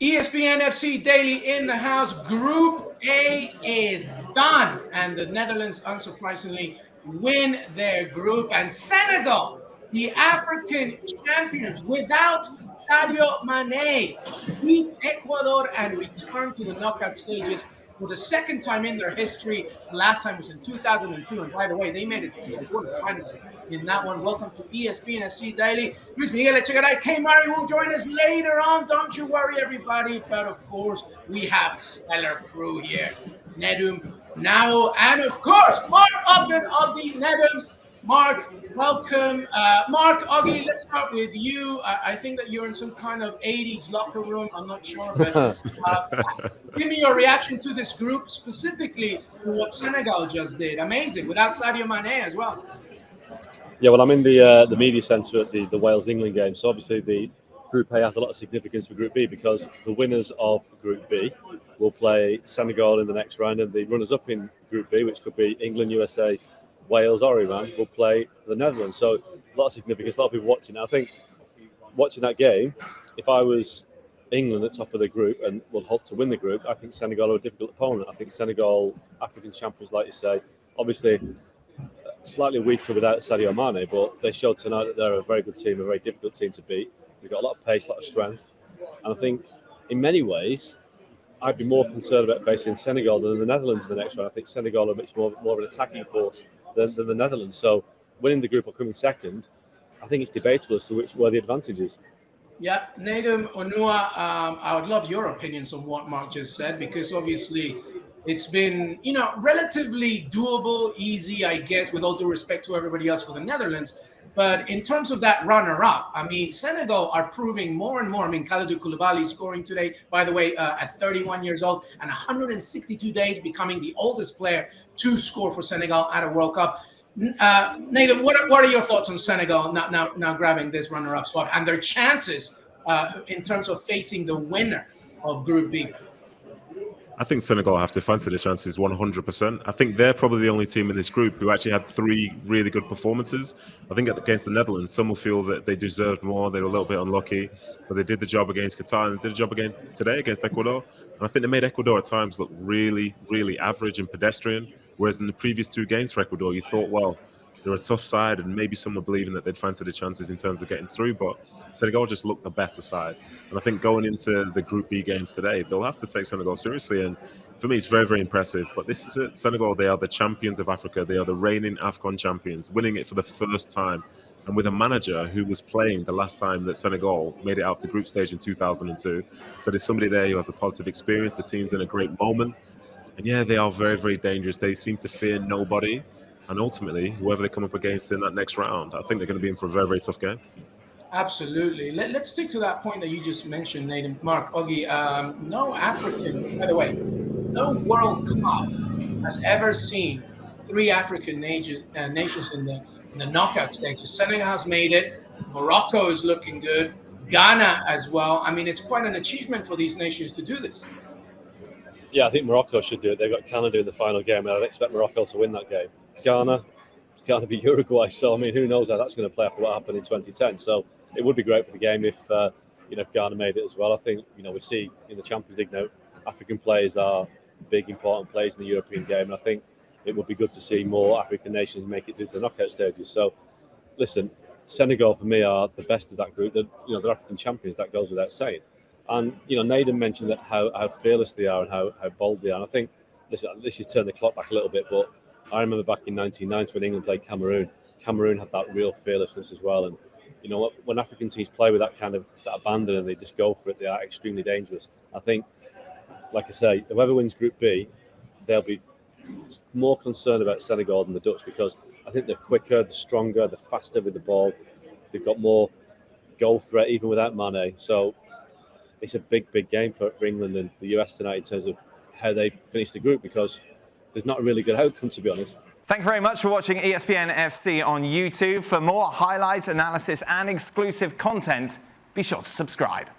ESPN FC Daily in the house. Group A is done, and the Netherlands, unsurprisingly, win their group. And Senegal, the African champions, without Sadio Mane, beat Ecuador and return to the knockout stages for the second time in their history. The last time was in 2002. And by the way, they made it to the quarterfinals in that one. Welcome to ESPN FC Daily. Luis Miguel Echegaray, K-Mari will join us later on. Don't you worry, everybody. But of course, we have a stellar crew here. Nedum, now, and of course, Mark Ogden of the Nedum. Mark, welcome. Mark, Augie, let's start with you. I think that you're in some kind of 80s locker room. I'm not sure, but give me your reaction to this group, specifically to what Senegal just did. Amazing, without Sadio Mane as well. Yeah, well, I'm in the media centre at the Wales-England game, so obviously the Group A has a lot of significance for Group B because the winners of Group B will play Senegal in the next round, and the runners-up in Group B, which could be England, USA, Wales or Iran, will play the Netherlands. So a lot of significance, a lot of people watching. I think watching that game, if I was England at top of the group and would hope to win the group, I think Senegal are a difficult opponent. I think Senegal, African champions, like you say, obviously slightly weaker without Sadio Mane, but they showed tonight that they're a very good team, a very difficult team to beat. They've got a lot of pace, a lot of strength. And I think in many ways, I'd be more concerned about facing Senegal than the Netherlands in the next round. I think Senegal are much more of an attacking force than the Netherlands. So winning the group or coming second, I think it's debatable as to which were the advantages. Yeah, Nedum, Onuoha, I would love your opinions on what Mark just said, because obviously it's been, relatively doable, easy, I guess, with all due respect to everybody else for the Netherlands. But in terms of that runner-up, I mean, Senegal are proving more and more. I mean, Kalidou Koulibaly scoring today, by the way, at 31 years old and 162 days, becoming the oldest player to score for Senegal at a World Cup. Nathan, what are your thoughts on Senegal now grabbing this runner-up spot and their chances in terms of facing the winner of Group B? I think Senegal have to fancy the chances 100%. I think they're probably the only team in this group who actually had 3 really good performances. I think against the Netherlands, some will feel that they deserved more. They were a little bit unlucky, but they did the job against Qatar and did the job today against Ecuador. And I think they made Ecuador at times look really, really average and pedestrian. Whereas in the previous 2 games for Ecuador, you thought, well, they're a tough side, and maybe some were believing that they'd fancy the chances in terms of getting through, but Senegal just looked the better side. And I think going into the Group B games today, they'll have to take Senegal seriously, and for me, it's very, very impressive. But this is it. Senegal, they are the champions of Africa. They are the reigning AFCON champions, winning it for the first time, and with a manager who was playing the last time that Senegal made it out of the group stage in 2002. So there's somebody there who has a positive experience. The team's in a great moment. And yeah, they are very, very dangerous. They seem to fear nobody. And ultimately, whoever they come up against in that next round, I think they're going to be in for a very, very tough game. Absolutely. Let's stick to that point that you just mentioned, Nathan. Mark, Augie, no African, by the way, no World Cup has ever seen 3 African nations in the knockout stages. Senegal has made it. Morocco is looking good. Ghana as well. I mean, it's quite an achievement for these nations to do this. Yeah, I think Morocco should do it. They've got Canada in the final game, and I'd expect Morocco to win that game. Ghana, it's going to be Uruguay, so I mean, who knows how that's going to play after what happened in 2010. So it would be great for the game if Ghana made it as well. I think we see in the Champions League now, African players are big, important players in the European game, and I think it would be good to see more African nations make it to the knockout stages. So, listen, Senegal for me are the best of that group. They're African champions. That goes without saying. And Nedum mentioned that how fearless they are and how bold they are. And I think, listen, this is turn the clock back a little bit, but I remember back in 1990 when England played Cameroon. Cameroon had that real fearlessness as well. And when African teams play with that kind of that abandon and they just go for it, they are extremely dangerous. I think, like I say, whoever wins Group B, they'll be more concerned about Senegal than the Dutch because I think they're quicker, they're stronger, they're faster with the ball. They've got more goal threat even without Mane. So it's a big, big game for England and the US tonight in terms of how they finish the group because there's not a really good outcome, to be honest. Thank you very much for watching ESPN FC on YouTube. For more highlights, analysis and exclusive content, be sure to subscribe.